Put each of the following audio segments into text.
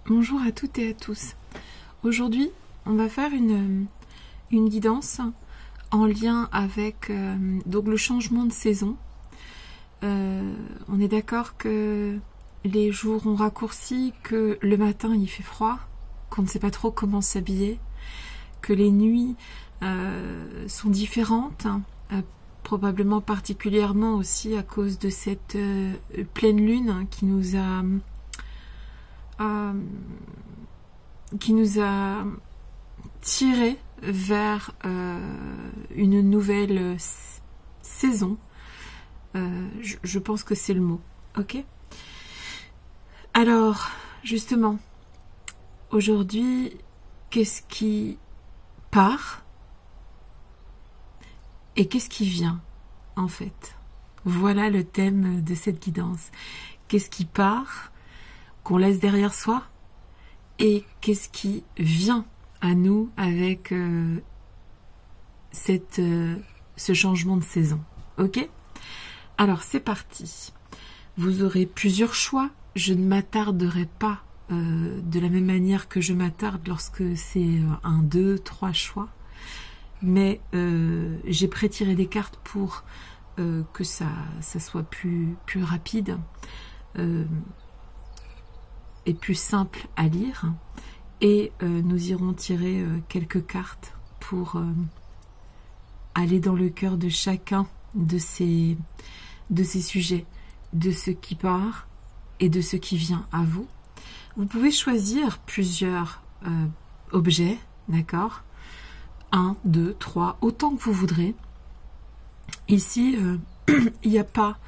Bonjour à toutes et à tous. Aujourd'hui, on va faire une guidance en lien avec donc le changement de saison. On est d'accord que les jours ont raccourci, que le matin il fait froid, qu'on ne sait pas trop comment s'habiller, que les nuits sont différentes, probablement particulièrement aussi à cause de cette pleine lune qui nous a tiré vers une nouvelle saison. Je pense que c'est le mot. Ok. Alors, justement, aujourd'hui, qu'est-ce qui part et qu'est-ce qui vient, en fait? Voilà le thème de cette guidance. Qu'est-ce qui part, qu'on laisse derrière soi, et qu'est-ce qui vient à nous avec ce changement de saison. Ok? Alors c'est parti. Vous aurez plusieurs choix. Je ne m'attarderai pas de la même manière que je m'attarde lorsque c'est 1, 2, 3 choix. Mais j'ai pré-tiré des cartes pour que ça soit plus rapide et plus simple à lire. Et nous irons tirer quelques cartes pour aller dans le cœur de chacun de ces sujets, de ce qui part et de ce qui vient à vous. Vous pouvez choisir plusieurs objets, d'accord? 1, 2, 3, autant que vous voudrez. Ici, il n'y a pas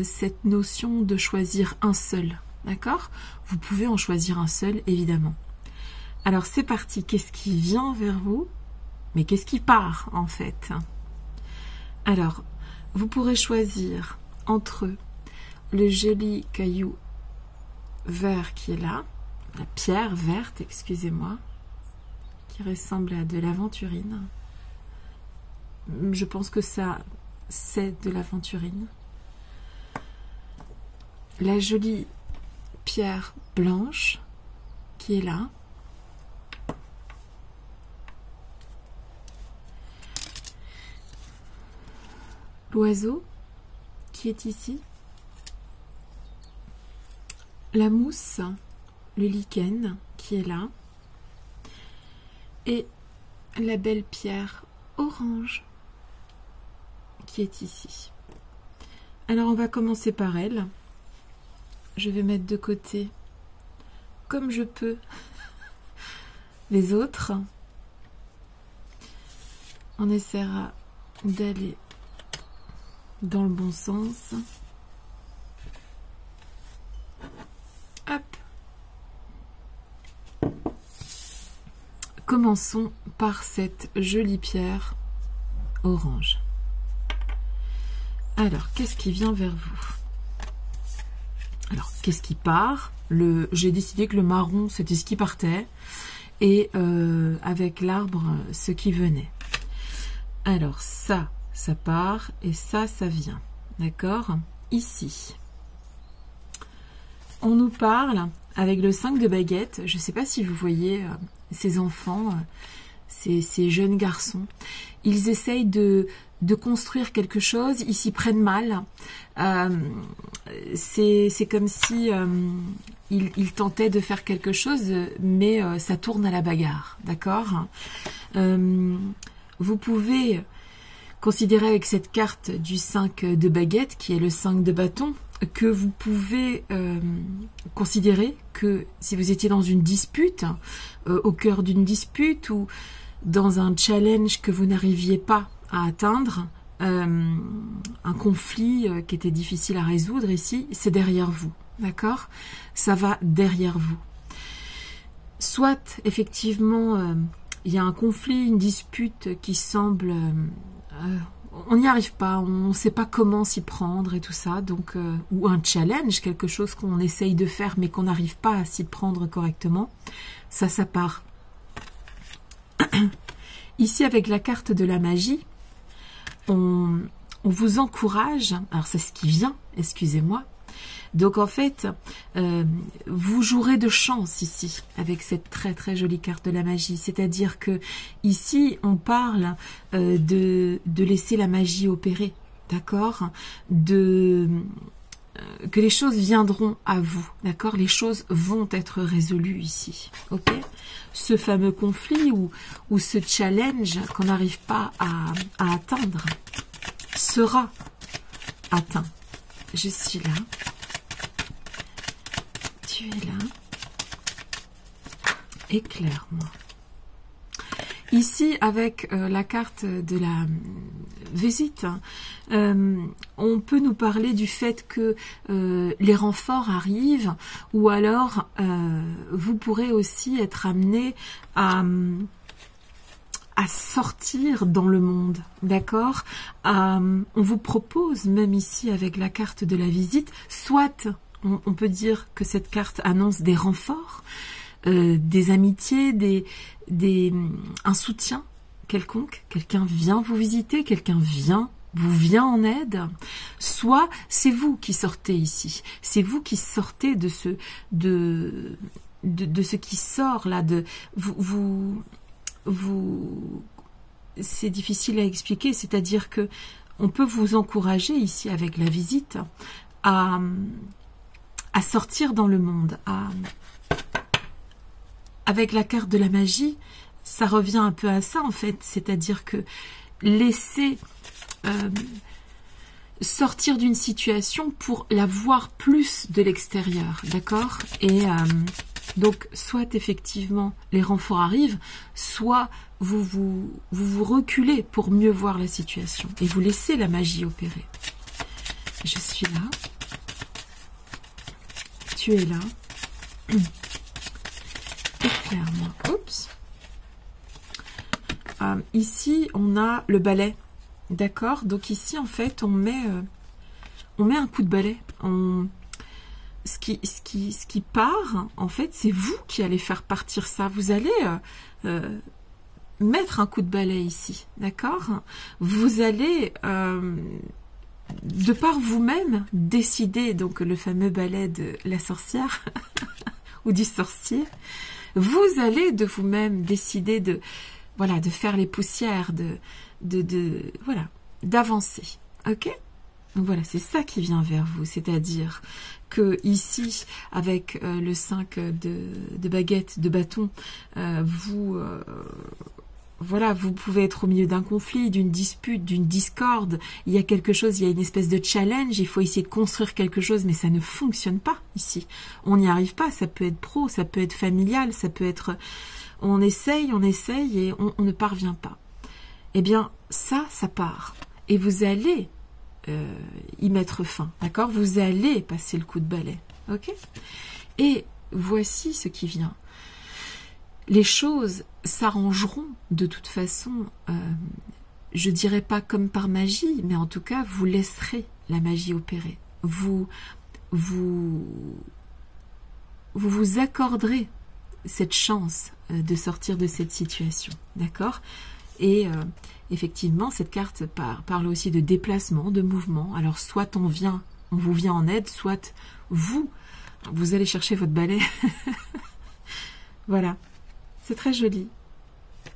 cette notion de choisir un seul, d'accord? Vous pouvez en choisir un seul, évidemment. Alors c'est parti, qu'est-ce qui vient vers vous? Mais qu'est-ce qui part, en fait? Alors, vous pourrez choisir entre le joli caillou vert qui est là, la pierre verte, excusez-moi, qui ressemble à de l'aventurine. Je pense que ça, c'est de l'aventurine. La jolie pierre blanche qui est là. L'oiseau qui est ici. La mousse, le lichen qui est là. Et la belle pierre orange qui est ici. Alors on va commencer par elle. Je vais mettre de côté, comme je peux, les autres. On essaiera d'aller dans le bon sens. Hop. Commençons par cette jolie pierre orange. Alors, qu'est-ce qui vient vers vous? Alors, qu'est-ce qui part? J'ai décidé que le marron, c'était ce qui partait. Et avec l'arbre, ce qui venait. Alors, ça part. Et ça vient. D'accord? Ici. On nous parle avec le 5 de baguette. Je ne sais pas si vous voyez ces enfants, ces jeunes garçons. Ils essayent de construire quelque chose, ils s'y prennent mal. C'est comme si ils tentaient de faire quelque chose, mais ça tourne à la bagarre, d'accord? Vous pouvez considérer avec cette carte du 5 de baguette, qui est le 5 de bâton, que vous pouvez considérer que si vous étiez dans une dispute, au cœur d'une dispute, ou dans un challenge que vous n'arriviez pas à atteindre, un conflit qui était difficile à résoudre ici, c'est derrière vous, d'accord? Ça va derrière vous. Soit, effectivement, il y a un conflit, une dispute qui semble... on n'y arrive pas, on ne sait pas comment s'y prendre et tout ça, donc ou un challenge, quelque chose qu'on essaye de faire mais qu'on n'arrive pas à s'y prendre correctement, ça part. Ici, avec la carte de la magie, on vous encourage, alors c'est ce qui vient, excusez-moi, Donc en fait, vous jouerez de chance ici avec cette très très jolie carte de la magie. C'est-à-dire que ici, on parle de laisser la magie opérer, d'accord, que les choses viendront à vous, d'accord, les choses vont être résolues ici, ok. Ce fameux conflit ou ce challenge qu'on n'arrive pas à atteindre sera atteint. Je suis là, tu es là, éclaire-moi. Ici, avec la carte de la visite, on peut nous parler du fait que les renforts arrivent, ou alors vous pourrez aussi être amené à sortir dans le monde, d'accord. On vous propose, même ici avec la carte de la visite, soit on peut dire que cette carte annonce des renforts, des amitiés, un soutien quelconque, quelqu'un vient vous visiter, quelqu'un vous vient en aide, soit c'est vous qui sortez ici, c'est vous qui sortez de ce qui sort là, c'est difficile à expliquer, c'est-à-dire que on peut vous encourager ici avec la visite à sortir dans le monde, avec la carte de la magie, ça revient un peu à ça en fait, c'est-à-dire que laisser sortir d'une situation pour la voir plus de l'extérieur, d'accord. Et donc, soit effectivement les renforts arrivent, soit vous reculez pour mieux voir la situation et vous laissez la magie opérer. Je suis là. Tu es là. Éclaire-moi. Oups. Ici, on a le balai. D'accord. Donc ici, en fait, on met un coup de balai. Ce qui part, en fait, c'est vous qui allez faire partir ça. Vous allez mettre un coup de balai ici, d'accord. Vous allez, de par vous-même, décider, donc le fameux balai de la sorcière ou du sorcier, vous allez de vous-même décider de faire les poussières, voilà, d'avancer, ok. Donc voilà, c'est ça qui vient vers vous, c'est-à-dire que ici, avec le 5 de baguette, de bâton, voilà, vous pouvez être au milieu d'un conflit, d'une dispute, d'une discorde. Il y a quelque chose, il y a une espèce de challenge, il faut essayer de construire quelque chose, mais ça ne fonctionne pas ici. On n'y arrive pas, ça peut être pro, ça peut être familial, ça peut être... On essaye et on ne parvient pas. Eh bien, ça part. Et vous allez y mettre fin, d'accord. Vous allez passer le coup de balai, ok. Et voici ce qui vient. Les choses s'arrangeront de toute façon, je dirais pas comme par magie, mais en tout cas, vous laisserez la magie opérer. Vous accorderez cette chance de sortir de cette situation, d'accord. Et effectivement, cette carte parle aussi de déplacement, de mouvement. Alors, soit on vous vient en aide, soit vous allez chercher votre balai. Voilà, c'est très joli.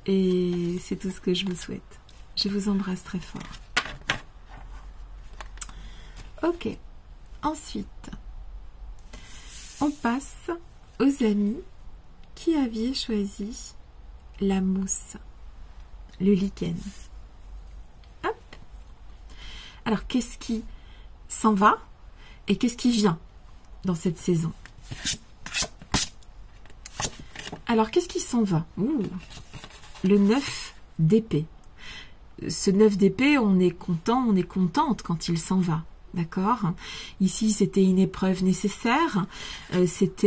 Et c'est tout ce que je vous souhaite. Je vous embrasse très fort. Ok, ensuite, on passe aux amis qui avaient choisi la mousse. Le lichen. Hop. Alors, qu'est-ce qui s'en va et qu'est-ce qui vient dans cette saison? Alors, qu'est-ce qui s'en va? Le 9 d'épée. Ce 9 d'épée, on est content, on est contente quand il s'en va. D'accord. Ici, c'était une épreuve nécessaire. C'est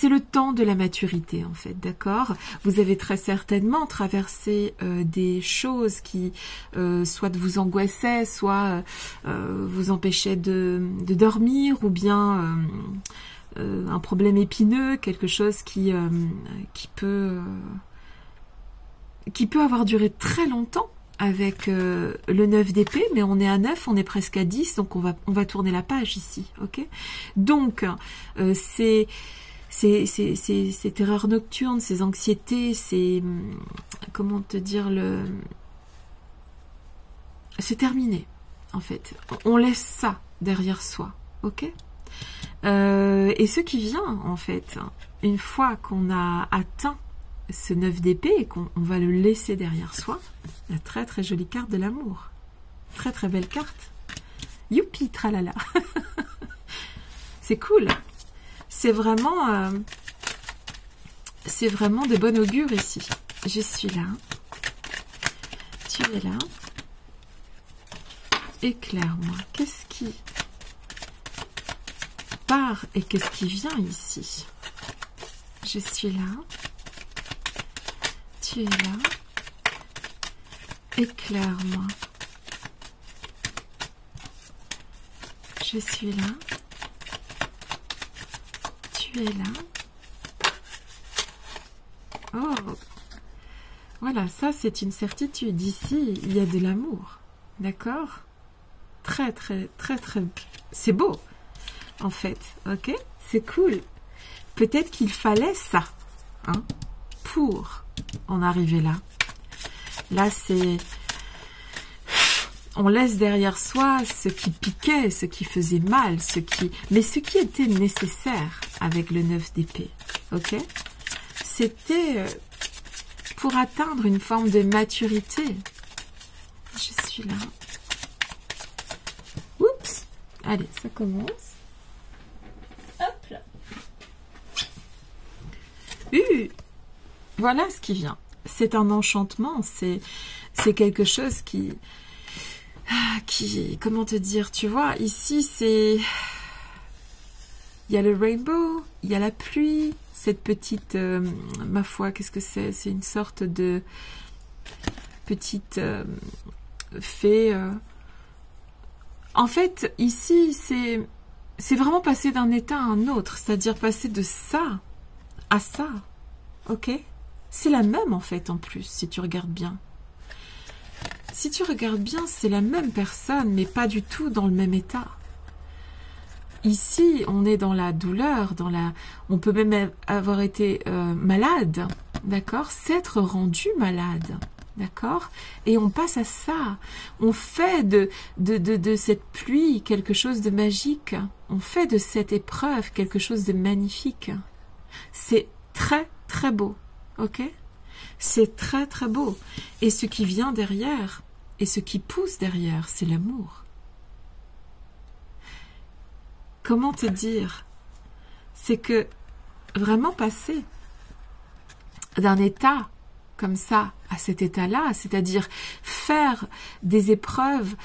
le temps de la maturité, en fait, d'accord. Vous avez très certainement traversé des choses qui soit vous angoissaient, soit vous empêchaient de dormir, ou bien un problème épineux, quelque chose qui peut avoir duré très longtemps, avec le 9 d'épée, mais on est à 9, on est presque à 10, donc on va tourner la page ici, ok? Donc, ces terreurs nocturnes, ces anxiétés, comment te dire, c'est terminé, en fait. On laisse ça derrière soi, ok? Et ce qui vient, en fait, une fois qu'on a atteint ce 9 d'épée et qu'on va le laisser derrière soi, la très très jolie carte de l'amour. Très très belle carte. Youpi, tralala. C'est cool. C'est vraiment de bon augure ici. Je suis là. Tu es là. Éclaire-moi. Qu'est-ce qui part et qu'est-ce qui vient ici? Je suis là. Tu es là. Éclaire-moi. Je suis là. Tu es là. Oh. Voilà, ça c'est une certitude. Ici, il y a de l'amour. D'accord? Très, très, très, très... C'est beau, en fait. Ok? C'est cool. Peut-être qu'il fallait ça, hein, pour en arriver là. Là, c'est... On laisse derrière soi ce qui piquait, ce qui faisait mal, mais ce qui était nécessaire avec le 9 d'épée. Ok? C'était pour atteindre une forme de maturité. Je suis là. Oups! Allez, ça commence. Hop là. Voilà ce qui vient. C'est un enchantement, c'est quelque chose qui, comment te dire, tu vois, ici c'est, il y a le rainbow, il y a la pluie, cette petite, ma foi, qu'est-ce que c'est? C'est une sorte de petite fée. En fait, ici, c'est vraiment passer d'un état à un autre, c'est-à-dire passer de ça à ça, ok? C'est la même en fait en plus, si tu regardes bien. Si tu regardes bien, c'est la même personne, mais pas du tout dans le même état. Ici, on est dans la douleur, on peut même avoir été malade, d'accord? S'être rendu malade, d'accord? Et on passe à ça. On fait de cette pluie quelque chose de magique. On fait de cette épreuve quelque chose de magnifique. C'est très, très beau. Ok? C'est très très beau. Et ce qui vient derrière, et ce qui pousse derrière, c'est l'amour. Comment te dire? C'est que vraiment passer d'un état comme ça à cet état-là, c'est-à-dire faire des épreuves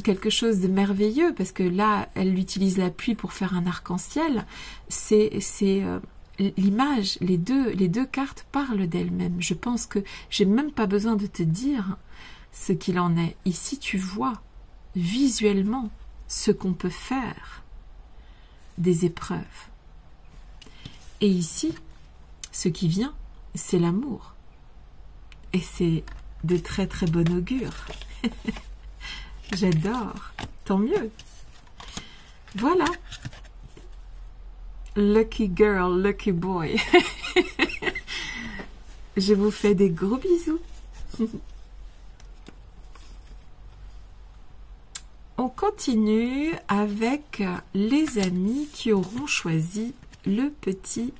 quelque chose de merveilleux, parce que là, elle utilise la pluie pour faire un arc-en-ciel, c'est l'image, les deux cartes parlent d'elles-mêmes. Je pense que j'ai même pas besoin de te dire ce qu'il en est. Ici, tu vois visuellement ce qu'on peut faire des épreuves. Et ici, ce qui vient, c'est l'amour. Et c'est de très très bon augure. J'adore. Tant mieux. Voilà. Lucky girl, lucky boy. Je vous fais des gros bisous. On continue avec les amis qui auront choisi le petit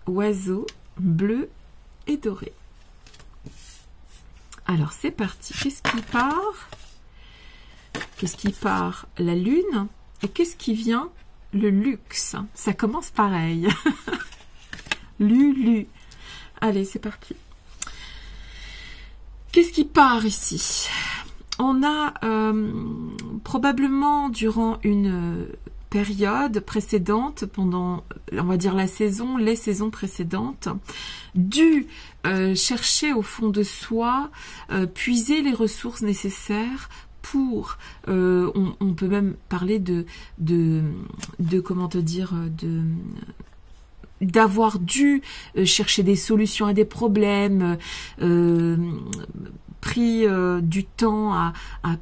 oiseau bleu et doré. Alors c'est parti. Qu'est-ce qui part? Qu'est-ce qui part? La lune. Et qu'est-ce qui vient? Le luxe. Ça commence pareil. Lulu. Allez, c'est parti. Qu'est-ce qui part ici? On a probablement durant une période précédente, pendant, on va dire, les saisons précédentes, dû chercher au fond de soi, puiser les ressources nécessaires pour, on peut même parler de comment te dire, d'avoir dû chercher des solutions à des problèmes, pris du temps à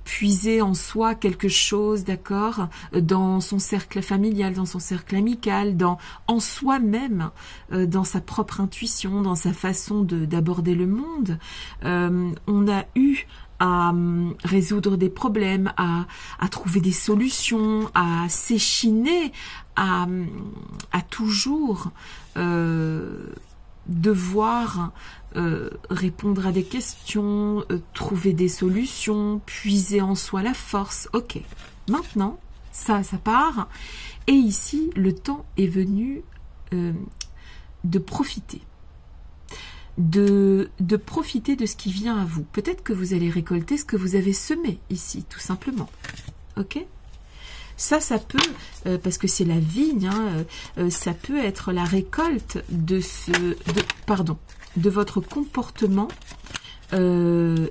puiser en soi quelque chose, d'accord, dans son cercle familial, dans son cercle amical, en soi-même, dans sa propre intuition, dans sa façon d'aborder le monde. On a eu à résoudre des problèmes, à trouver des solutions, à s'échiner, à toujours devoir répondre à des questions, trouver des solutions, puiser en soi la force. Ok, maintenant, ça part. Et ici, le temps est venu de profiter. De profiter de ce qui vient à vous. Peut-être que vous allez récolter ce que vous avez semé ici, tout simplement. Ok ? Ça peut, parce que c'est la vigne, hein, ça peut être la récolte de votre comportement, de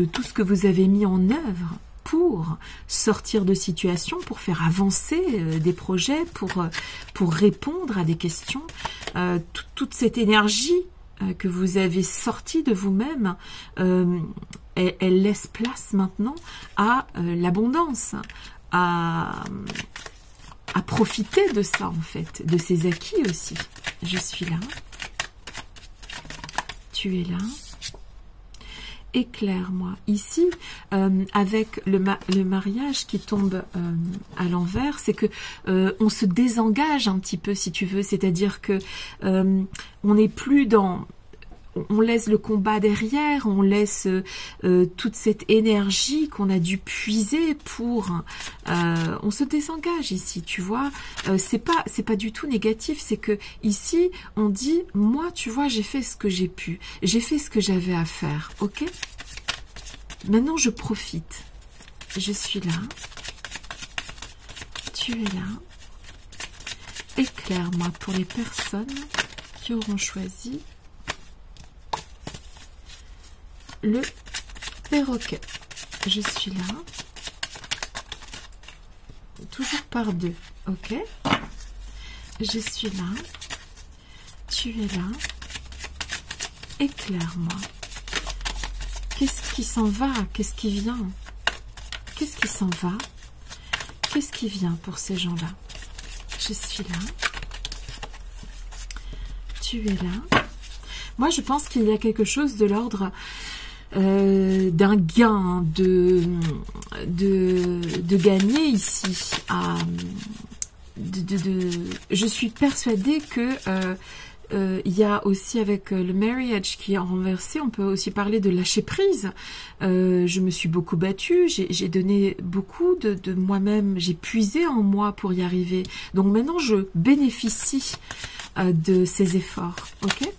tout ce que vous avez mis en œuvre pour sortir de situations, pour faire avancer des projets, pour répondre à des questions. Toute cette énergie que vous avez sortie de vous-même, elle laisse place maintenant à l'abondance, à profiter de ça en fait, de ces acquis aussi. Je suis là, tu es là. Éclaire-moi. Ici, avec le mariage qui tombe à l'envers, c'est que on se désengage un petit peu, si tu veux. C'est-à-dire que on n'est plus dans... On laisse le combat derrière, on laisse toute cette énergie qu'on a dû puiser pour... on se désengage ici, tu vois. C'est pas du tout négatif, c'est que ici, on dit, moi, tu vois, j'ai fait ce que j'ai pu. J'ai fait ce que j'avais à faire, ok? Maintenant, je profite. Je suis là. Tu es là. Éclaire-moi pour les personnes qui auront choisi le perroquet. Je suis là. Toujours par deux. Ok. Je suis là. Tu es là. Éclaire-moi. Qu'est-ce qui s'en va? Qu'est-ce qui vient? Qu'est-ce qui s'en va? Qu'est-ce qui vient pour ces gens-là? Je suis là. Tu es là. Moi, je pense qu'il y a quelque chose de l'ordre d'un gain, de gagner ici. Je suis persuadée que il y a aussi avec le marriage qui est renversé, on peut aussi parler de lâcher prise. Je me suis beaucoup battue, j'ai donné beaucoup de moi-même, j'ai puisé en moi pour y arriver. Donc maintenant, je bénéficie de ces efforts. Ok?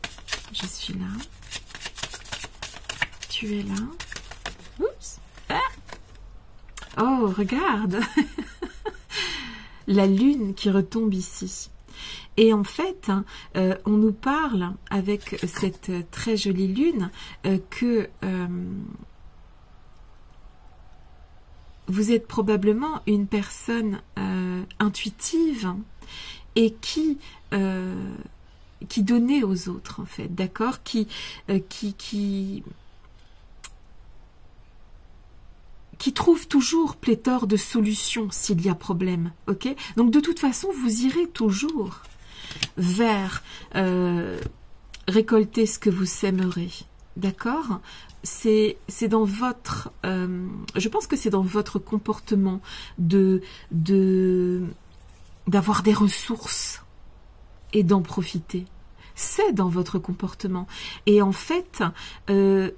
Je suis là. Tu es là. Oups. Ah. Oh, regarde. La lune qui retombe ici. Et en fait, on nous parle avec cette très jolie lune que vous êtes probablement une personne intuitive et qui donnait aux autres, en fait, d'accord, qui trouve toujours pléthore de solutions s'il y a problème, ok? Donc de toute façon, vous irez toujours vers récolter ce que vous sèmerez, d'accord? C'est dans votre... je pense que c'est dans votre comportement d'avoir des ressources et d'en profiter. C'est dans votre comportement. Et en fait... ne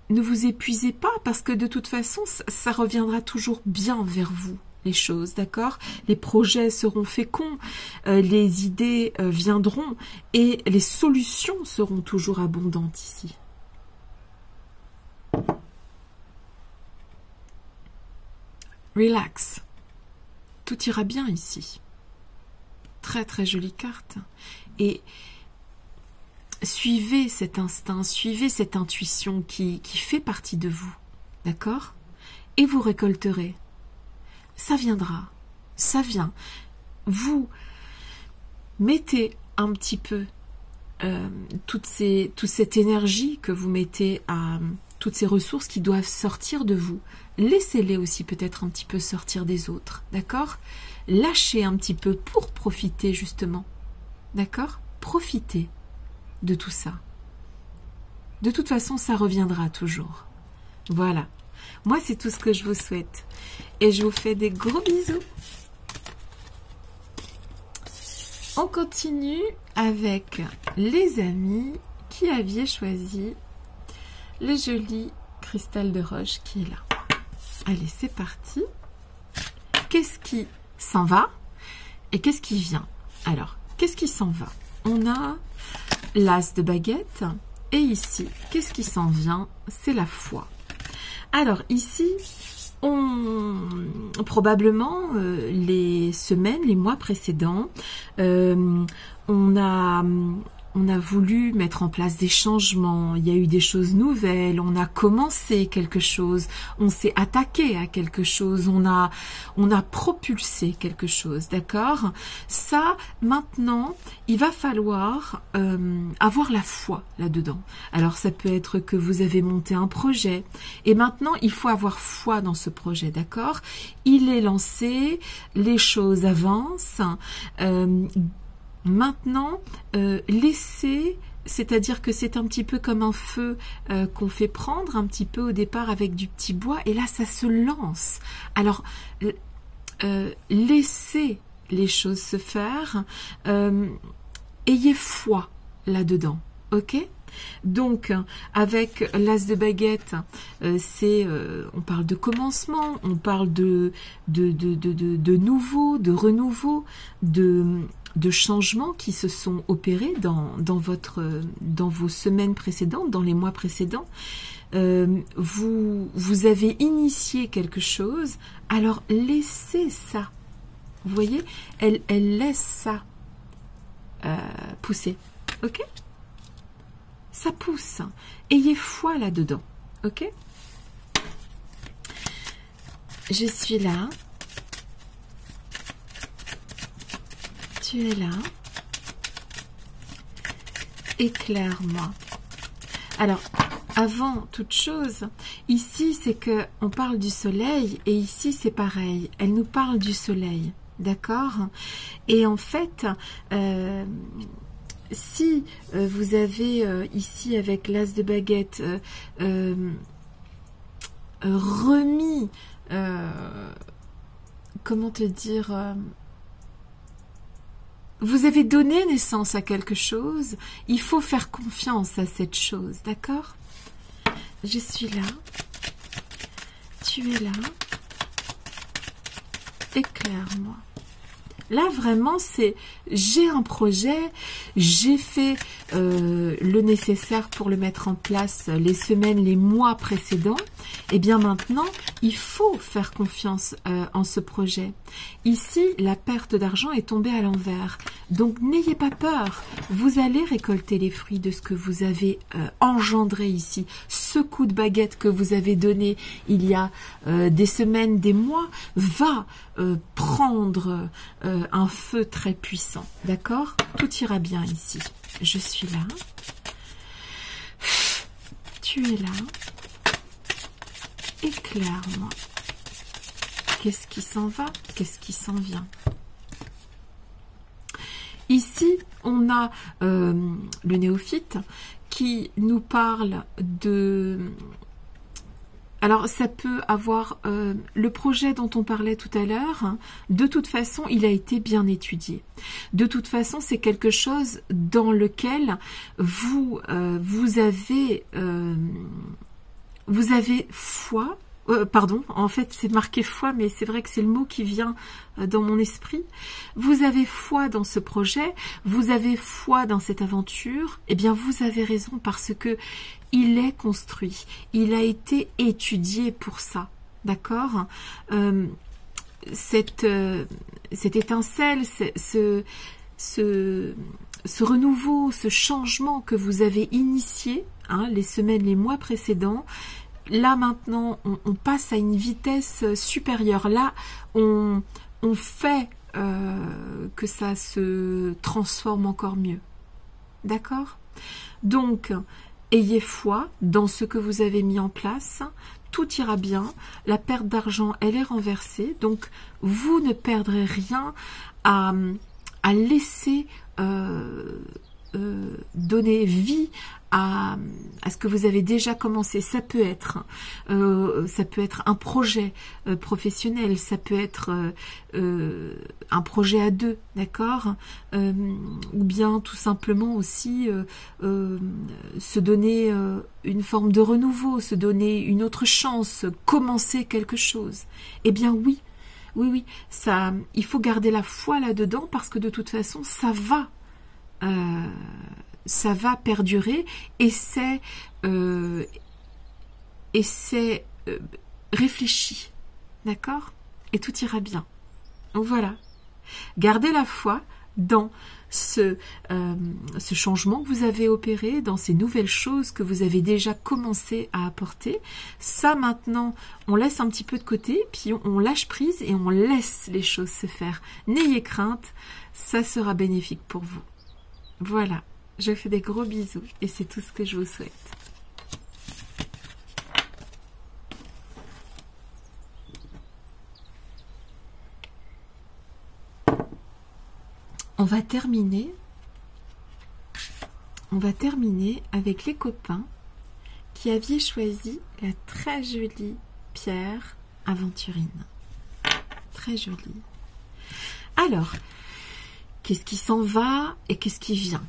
vous épuisez pas parce que de toute façon, ça reviendra toujours bien vers vous, les choses, d'accord? Les projets seront féconds, les idées viendront et les solutions seront toujours abondantes ici. Relax. Tout ira bien ici. Très très jolie carte. Et... suivez cet instinct, suivez cette intuition qui fait partie de vous, d'accord? Et vous récolterez. Ça viendra. ça vient. Vous mettez un petit peu toute cette énergie que vous mettez à toutes ces ressources qui doivent sortir de vous. Laissez-les aussi peut-être un petit peu sortir des autres, d'accord? Lâchez un petit peu pour profiter justement, d'accord? Profitez de tout ça. De toute façon, ça reviendra toujours. Voilà. Moi, c'est tout ce que je vous souhaite. Et je vous fais des gros bisous. On continue avec les amis qui avaient choisi le joli cristal de roche qui est là. Allez, c'est parti. Qu'est-ce qui s'en va et qu'est-ce qui vient? Alors, qu'est-ce qui s'en va? On a l'as de baguette et ici, qu'est-ce qui s'en vient? C'est la foi. Alors ici, probablement les semaines, les mois précédents, on a voulu mettre en place des changements, il y a eu des choses nouvelles, on a commencé quelque chose, on s'est attaqué à quelque chose, on a propulsé quelque chose, d'accord? Ça, maintenant, il va falloir avoir la foi là-dedans. Alors, ça peut être que vous avez monté un projet, et maintenant, il faut avoir foi dans ce projet, d'accord? Il est lancé, les choses avancent, maintenant, laissez, c'est-à-dire que c'est un petit peu comme un feu qu'on fait prendre un petit peu au départ avec du petit bois, et là, ça se lance. Alors, laissez les choses se faire, ayez foi là-dedans, ok? Donc, avec l'as de baguette, on parle de commencement, on parle de nouveau, de renouveau, de changements qui se sont opérés dans vos semaines précédentes, dans les mois précédents. Vous avez initié quelque chose, alors laissez ça. Vous voyez, elle laisse ça pousser, ok? Ça pousse. Ayez foi là-dedans, ok? Je suis là. Tu es là. Éclaire-moi. Alors, avant toute chose, ici, c'est que on parle du soleil, et ici, c'est pareil. Elle nous parle du soleil, d'accord? Et en fait, si vous avez ici, avec l'as de baguette, remis, comment te dire... vous avez donné naissance à quelque chose, il faut faire confiance à cette chose, d'accord? Je suis là, tu es là, éclaire-moi. Là, vraiment, c'est j'ai un projet, j'ai fait le nécessaire pour le mettre en place les semaines, les mois précédents. Et bien maintenant, il faut faire confiance en ce projet. Ici, la perte d'argent est tombée à l'envers. Donc, n'ayez pas peur. Vous allez récolter les fruits de ce que vous avez engendré ici. Ce coup de baguette que vous avez donné il y a des semaines, des mois, va prendre un feu très puissant. D'accord? Tout ira bien ici. Je suis là. Tu es là. Éclaire-moi. Qu'est-ce qui s'en va? Qu'est-ce qui s'en vient? Ici, on a le néophyte qui nous parle de... Alors, ça peut avoir le projet dont on parlait tout à l'heure. Hein, de toute façon, il a été bien étudié. De toute façon, c'est quelque chose dans lequel vous avez foi. Pardon, en fait, c'est marqué foi, mais c'est vrai que c'est le mot qui vient dans mon esprit. Vous avez foi dans ce projet, vous avez foi dans cette aventure. Eh bien, vous avez raison parce que il est construit, il a été étudié pour ça, d'accord? Cette étincelle, ce renouveau, ce changement que vous avez initié, hein, les semaines, les mois précédents. Là maintenant, on passe à une vitesse supérieure. Là, on on fait que ça se transforme encore mieux. D'accord? Donc, ayez foi dans ce que vous avez mis en place. Tout ira bien. La perte d'argent, elle est renversée. Donc, vous ne perdrez rien à laisser donner vie à ce que vous avez déjà commencé. Ça peut être un projet professionnel, ça peut être un projet à deux, d'accord, ou bien tout simplement aussi se donner une forme de renouveau, se donner une autre chance, commencer quelque chose. Eh bien oui, ça, il faut garder la foi là-dedans parce que de toute façon, ça va perdurer et c'est réfléchi, d'accord? Et tout ira bien. Donc voilà, gardez la foi dans ce changement que vous avez opéré, dans ces nouvelles choses que vous avez déjà commencé à apporter. Ça maintenant, on laisse un petit peu de côté, puis on lâche prise et on laisse les choses se faire. N'ayez crainte, ça sera bénéfique pour vous. Voilà, je vous fais des gros bisous et c'est tout ce que je vous souhaite. On va terminer avec les copains qui avaient choisi la très jolie pierre aventurine. Très jolie. Alors, qu'est-ce qui s'en va et qu'est-ce qui vient?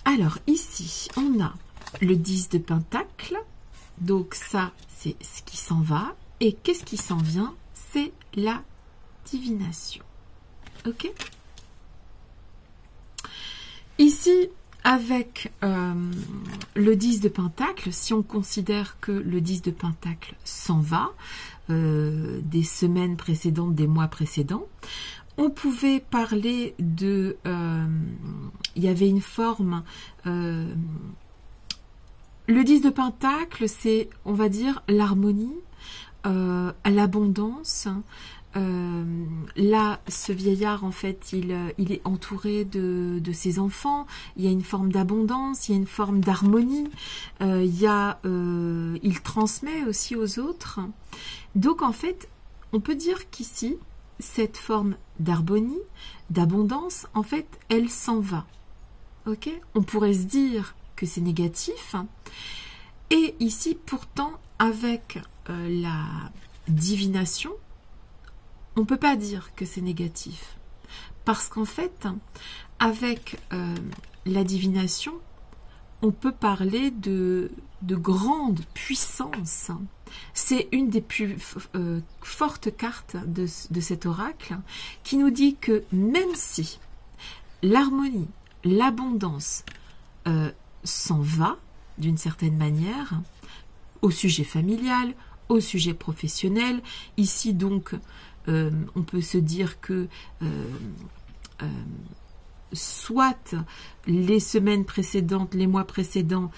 Alors, ici, on a le 10 de Pentacle. Donc ça, c'est ce qui s'en va. Et qu'est-ce qui s'en vient? C'est la divination. Ok? Ici, avec le 10 de Pentacle, si on considère que le 10 de Pentacle s'en va, des semaines précédentes, des mois précédents, on pouvait parler de... il y avait une forme... le 10 de Pentacle, c'est, on va dire, l'harmonie, l'abondance. Là, ce vieillard, en fait, il est entouré de ses enfants. Il y a une forme d'abondance, il y a une forme d'harmonie. Il transmet aussi aux autres. Donc, en fait, on peut dire qu'ici, cette forme d'harmonie, d'abondance, en fait, elle s'en va. Ok? On pourrait se dire que c'est négatif. Et ici, pourtant, avec la divination, on ne peut pas dire que c'est négatif. Parce qu'en fait, avec la divination, on peut parler de grande puissance. C'est une des plus fortes cartes de cet oracle qui nous dit que même si l'harmonie, l'abondance s'en va d'une certaine manière, au sujet familial, au sujet professionnel, ici donc on peut se dire que soit les semaines précédentes, les mois précédents,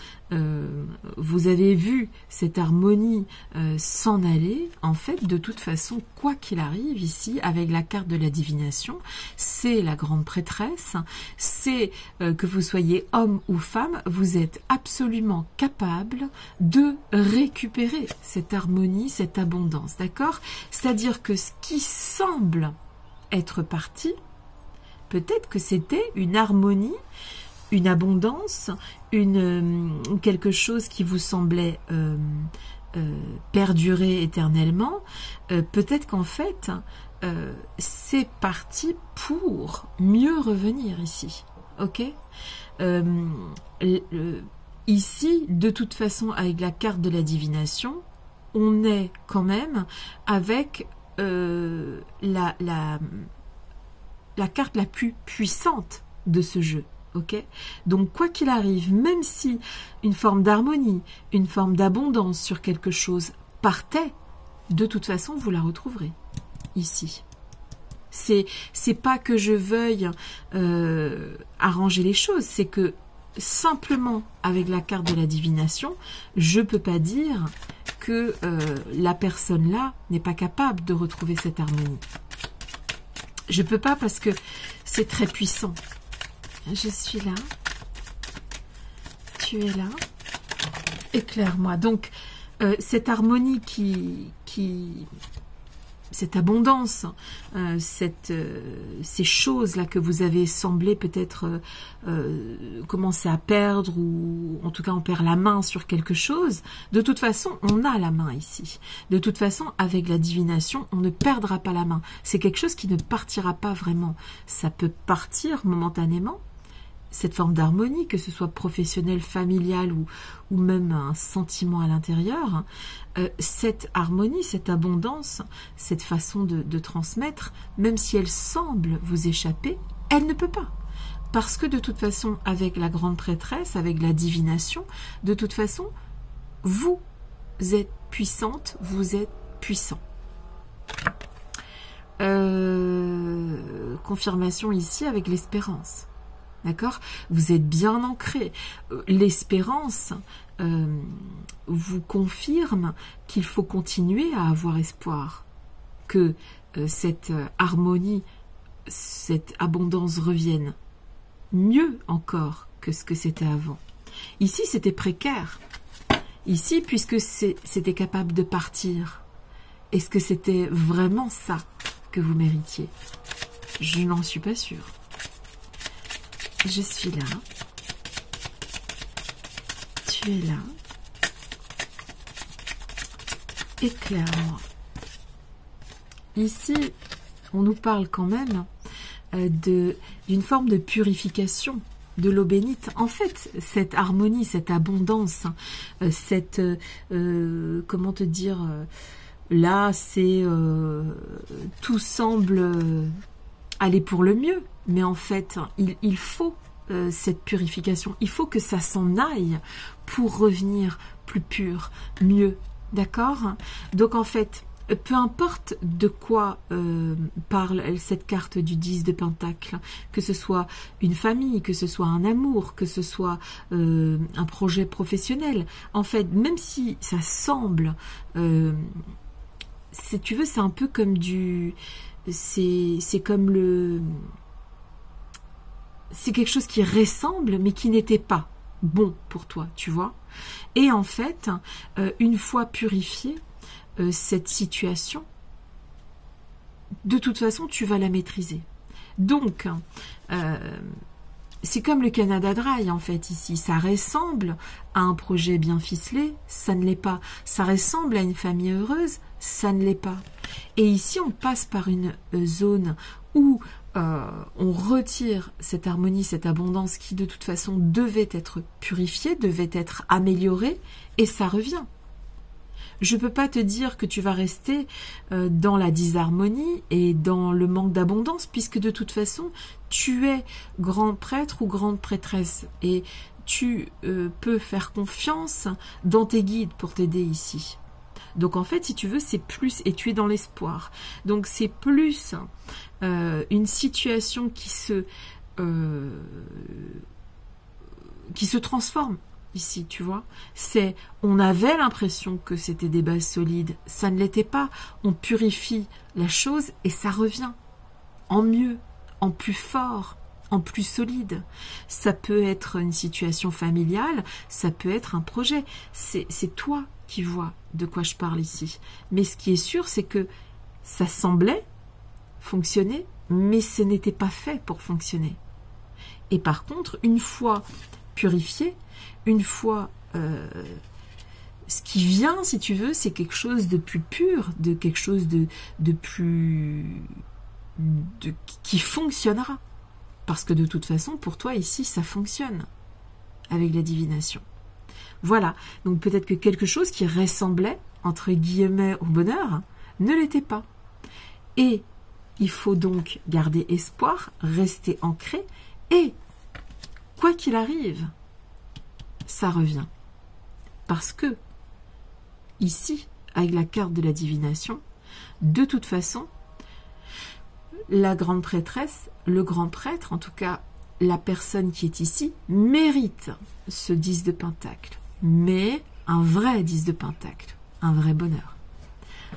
vous avez vu cette harmonie s'en aller. En fait, de toute façon, quoi qu'il arrive ici, avec la carte de la divination, c'est la grande prêtresse, c'est que vous soyez homme ou femme, vous êtes absolument capable de récupérer cette harmonie, cette abondance, d'accord? C'est-à-dire que ce qui semble être parti, peut-être que c'était une harmonie, une abondance, quelque chose qui vous semblait perdurer éternellement. Peut-être qu'en fait, c'est parti pour mieux revenir ici. Ok? Ici, de toute façon, avec la carte de la divination, on est quand même avec la carte la plus puissante de ce jeu, ok? Donc, quoi qu'il arrive, même si une forme d'harmonie, une forme d'abondance sur quelque chose partait, de toute façon, vous la retrouverez ici. C'est pas que je veuille arranger les choses, c'est que simplement, avec la carte de la divination, je peux pas dire que la personne-là n'est pas capable de retrouver cette harmonie. Je peux pas parce que c'est très puissant. Je suis là. Tu es là. Éclaire-moi. Donc, cette harmonie cette abondance, ces choses-là que vous avez semblé peut-être commencer à perdre, ou en tout cas on perd la main sur quelque chose, de toute façon on a la main ici. De toute façon avec la divination on ne perdra pas la main. C'est quelque chose qui ne partira pas vraiment. Ça peut partir momentanément, cette forme d'harmonie, que ce soit professionnelle, familiale ou même un sentiment à l'intérieur, cette harmonie, cette abondance, cette façon de transmettre, même si elle semble vous échapper, elle ne peut pas. Parce que de toute façon, avec la grande prêtresse, avec la divination, de toute façon, vous êtes puissante, vous êtes puissant. Confirmation ici avec l'espérance. D'accord? Vous êtes bien ancré. L'espérance vous confirme qu'il faut continuer à avoir espoir, que cette harmonie, cette abondance revienne mieux encore que ce que c'était avant. Ici, c'était précaire. Ici, puisque c'était capable de partir, est-ce que c'était vraiment ça que vous méritiez? Je n'en suis pas sûre. Je suis là. Tu es là. Éclaire-moi. Ici, on nous parle quand même d'une forme de purification de l'eau bénite. En fait, cette harmonie, cette abondance, cette... comment te dire... là, c'est... tout semble aller pour le mieux. Mais en fait, il faut cette purification. Il faut que ça s'en aille pour revenir plus pur, mieux. D'accord? Donc en fait, peu importe de quoi parle cette carte du 10 de Pentacle, que ce soit une famille, que ce soit un amour, que ce soit un projet professionnel, en fait, même si ça semble, si tu veux, c'est un peu comme c'est comme c'est quelque chose qui ressemble, mais qui n'était pas bon pour toi, tu vois. Et en fait, une fois purifiée, cette situation, de toute façon, tu vas la maîtriser. Donc, c'est comme le Canada Dry, en fait, ici. Ça ressemble à un projet bien ficelé, ça ne l'est pas. Ça ressemble à une famille heureuse, ça ne l'est pas. Et ici, on passe par une zone où on retire cette harmonie, cette abondance qui, de toute façon, devait être purifiée, devait être améliorée, et ça revient. Je ne peux pas te dire que tu vas rester dans la disharmonie et dans le manque d'abondance, puisque de toute façon, tu es grand prêtre ou grande prêtresse, et tu peux faire confiance dans tes guides pour t'aider ici. Donc en fait, si tu veux, c'est plus, et tu es dans l'espoir. Donc c'est plus une situation qui se transforme ici, tu vois. C'est, on avait l'impression que c'était des bases solides, ça ne l'était pas. On purifie la chose et ça revient en mieux, en plus fort, en plus solide. Ça peut être une situation familiale, ça peut être un projet. C'est toi qui vois de quoi je parle ici. Mais ce qui est sûr, c'est que ça semblait fonctionner, mais ce n'était pas fait pour fonctionner. Et par contre, une fois purifié, une fois ce qui vient, si tu veux, c'est quelque chose de plus pur, de quelque chose de plus... qui fonctionnera. Parce que de toute façon, pour toi, ici, ça fonctionne avec la divination. Voilà, donc peut-être que quelque chose qui ressemblait, entre guillemets, au bonheur, ne l'était pas. Et il faut donc garder espoir, rester ancré, et quoi qu'il arrive, ça revient. Parce que, ici, avec la carte de la divination, de toute façon, la grande prêtresse, le grand prêtre, en tout cas, la personne qui est ici, mérite ce 10 de Pentacle. Mais un vrai 10 de Pentacle, un vrai bonheur.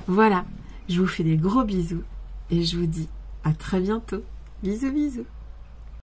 Voilà, je vous fais des gros bisous et je vous dis À très bientôt. Bisous bisous.